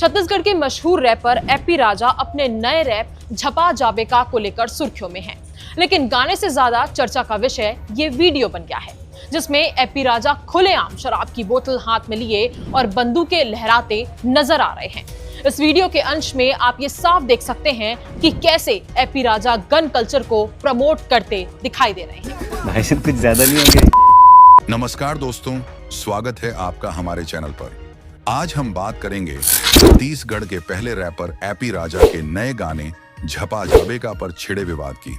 छत्तीसगढ़ के मशहूर wrapper AP राजा अपने नए रैप झपा जाबेका को लेकर सुर्खियों में हैं। लेकिन गाने से ज्यादा चर्चा का विषय ये वीडियो बन गया है, जिसमें एपी राजा खुलेआम शराब की बोतल हाथ में लिए और बंदूकें लहराते नजर आ रहे हैं। इस वीडियो के अंश में आप ये साफ देख सकते हैं कि कैसे एपी राजा गन कल्चर को प्रमोट करते दिखाई दे रहे हैं। भाई साहब कुछ ज्यादा नहीं हो गया। नमस्कार दोस्तों, स्वागत है आपका हमारे चैनल पर। आज हम बात करेंगे छत्तीसगढ़ के पहले रैपर एपी राजा के नए गाने झपा जाबेका पर छिड़े विवाद की।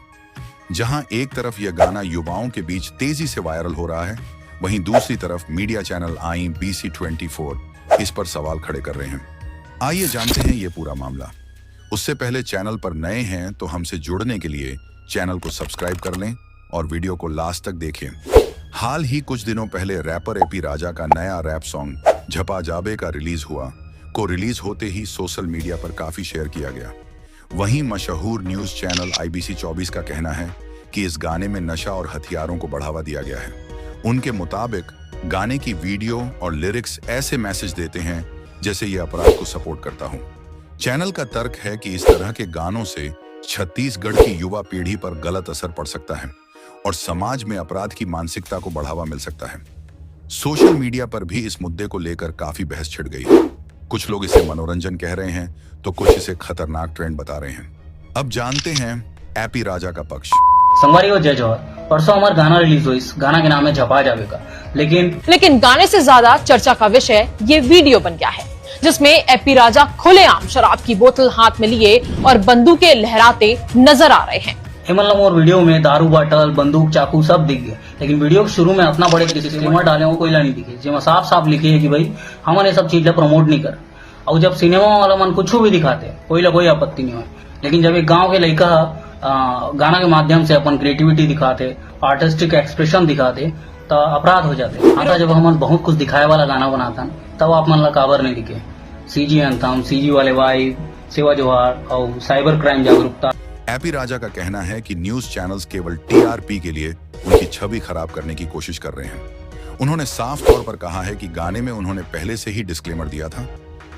जहां एक तरफ यह गाना युवाओं के बीच तेजी से वायरल हो रहा है, वहीं दूसरी तरफ मीडिया चैनल आई BC24 इस पर सवाल खड़े कर रहे हैं। आइए जानते हैं ये पूरा मामला। उससे पहले चैनल पर नए हैं तो हमसे जुड़ने के लिए चैनल को सब्सक्राइब कर लें और वीडियो को लास्ट तक देखें। हाल ही कुछ दिनों पहले रैपर एपी राजा का नया रैप सॉन्ग झपा जाबेका रिलीज हुआ। रिलीज होते ही सोशल मीडिया पर काफी शेयर किया गया। वहीं मशहूर न्यूज चैनल IBC24 का कहना है कि इस गाने में नशा और हथियारों को बढ़ावा दिया गया है। उनके मुताबिक गाने की वीडियो और लिरिक्स ऐसे मैसेज देते हैं जैसे ये अपराध को सपोर्ट करता हो। चैनल का तर्क है कि इस तरह के गानों से छत्तीसगढ़ की युवा पीढ़ी पर गलत असर पड़ सकता है और समाज में अपराध की मानसिकता को बढ़ावा मिल सकता है। सोशल मीडिया पर भी इस मुद्दे को लेकर काफी बहस छिड़ गई है। कुछ लोग इसे मनोरंजन कह रहे हैं तो कुछ इसे खतरनाक ट्रेंड बता रहे हैं। अब जानते हैं एपी राजा का पक्ष। संगवारी और जय जवाहर, परसों हमारा गाना रिलीज हुई। इस गाना के नाम है झपा जाबेका। लेकिन गाने से ज्यादा चर्चा का विषय ये वीडियो बन गया है, जिसमें एपी राजा खुलेआम शराब की बोतल हाथ में लिए और बंदूकें लहराते नजर आ रहे हैं। मतलब और वीडियो में दारू बाटल, बंदूक, चाकू सब दिख गए, लेकिन वीडियो के शुरू में इतना बड़े डिस्क्लेमर डाले वो कोई नहीं दिखे, जिसमें साफ साफ लिखे है कि भाई हमने ये सब चीजें प्रमोट नहीं कर। और जब सिनेमा वाला मन कुछ भी दिखाते कोई आपत्ति नहीं हो, लेकिन जब एक गांव के लड़का गाना के माध्यम से अपन क्रिएटिविटी दिखाते, आर्टिस्टिक एक्सप्रेशन दिखाते, तो अपराध हो जाते। आता जब हम बहुत कुछ दिखाए वाला गाना बनाता तब आप मन ला काबर नहीं दिखे। CG एंथम, CG वाले भाई, सेवा जोहार और साइबर क्राइम जागरूकता। एपी राजा का कहना है कि न्यूज चैनल्स केवल TRP के लिए उनकी छवि खराब करने की कोशिश कर रहे हैं। उन्होंने साफ तौर पर कहा है कि गाने में उन्होंने पहले से ही डिस्क्लेमर दिया था,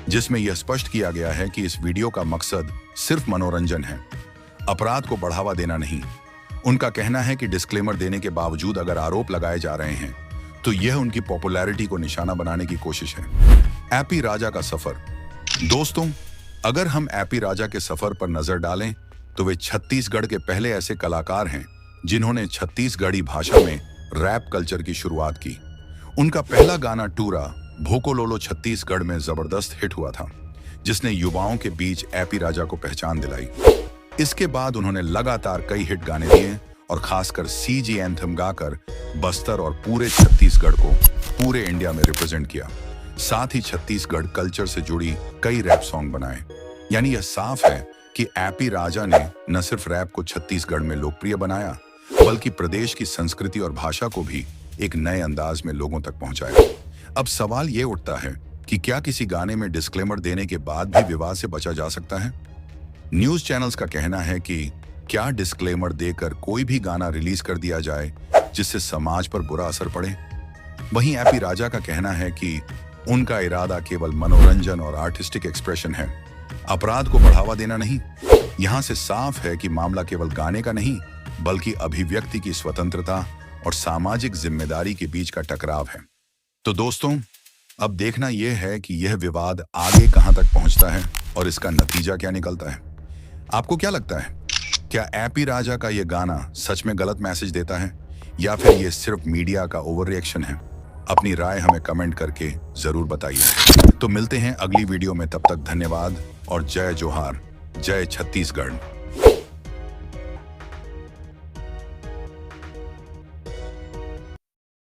जिसमें यह स्पष्ट किया गया है कि इस वीडियो का मकसद सिर्फ मनोरंजन है, अपराध को बढ़ावा देना नहीं। उनका कहना है कि डिस्क्लेमर देने के बावजूद अगर आरोप लगाए जा रहे हैं तो यह उनकी पॉपुलैरिटी को निशाना बनाने की कोशिश है। एपी राजा का सफर। दोस्तों, अगर हम एपी राजा के सफर पर नजर डालें तो वे छत्तीसगढ़ के पहले ऐसे कलाकार हैं जिन्होंने छत्तीसगढ़ी भाषा में रैप कल्चर की शुरुआत की। उनका पहला गाना टूरा भोकोलोलो छत्तीसगढ़ में जबरदस्त हिट हुआ था, जिसने युवाओं के बीच एपी राजा को पहचान दिलाई। इसके बाद उन्होंने लगातार कई हिट गाने दिए और खासकर CG एंथम गाकर बस्तर और पूरे छत्तीसगढ़ को पूरे इंडिया में रिप्रेजेंट किया। साथ ही छत्तीसगढ़ कल्चर से जुड़ी कई रैप सॉन्ग बनाए। यानी यह साफ है कि एपी राजा ने न सिर्फ रैप को छत्तीसगढ़ में लोकप्रिय बनाया, बल्कि प्रदेश की संस्कृति और भाषा को भी एक नए अंदाज में लोगों तक पहुंचाया। अब सवाल ये उठता है कि क्या किसी गाने में डिस्क्लेमर देने के बाद भी विवाद से बचा जा सकता है? न्यूज चैनल्स का कहना है कि क्या डिस्क्लेमर देकर कोई भी गाना रिलीज कर दिया जाए जिससे समाज पर बुरा असर पड़े? वहीं एपी राजा का कहना है कि उनका इरादा केवल मनोरंजन और आर्टिस्टिक एक्सप्रेशन है, अपराध को बढ़ावा देना नहीं। यहां से साफ है कि मामला केवल गाने का नहीं, बल्कि अभिव्यक्ति की स्वतंत्रता और सामाजिक जिम्मेदारी के बीच का टकराव है। तो दोस्तों, अब देखना यह है कि यह विवाद आगे कहां तक पहुंचता है और इसका नतीजा क्या निकलता है। आपको क्या लगता है, क्या एपी राजा का यह गाना सच में गलत मैसेज देता है या फिर यह सिर्फ मीडिया का ओवर रिएक्शन है? अपनी राय हमें कमेंट करके जरूर बताइए। तो मिलते हैं अगली वीडियो में, तब तक धन्यवाद और जय जोहार, जय छत्तीसगढ़।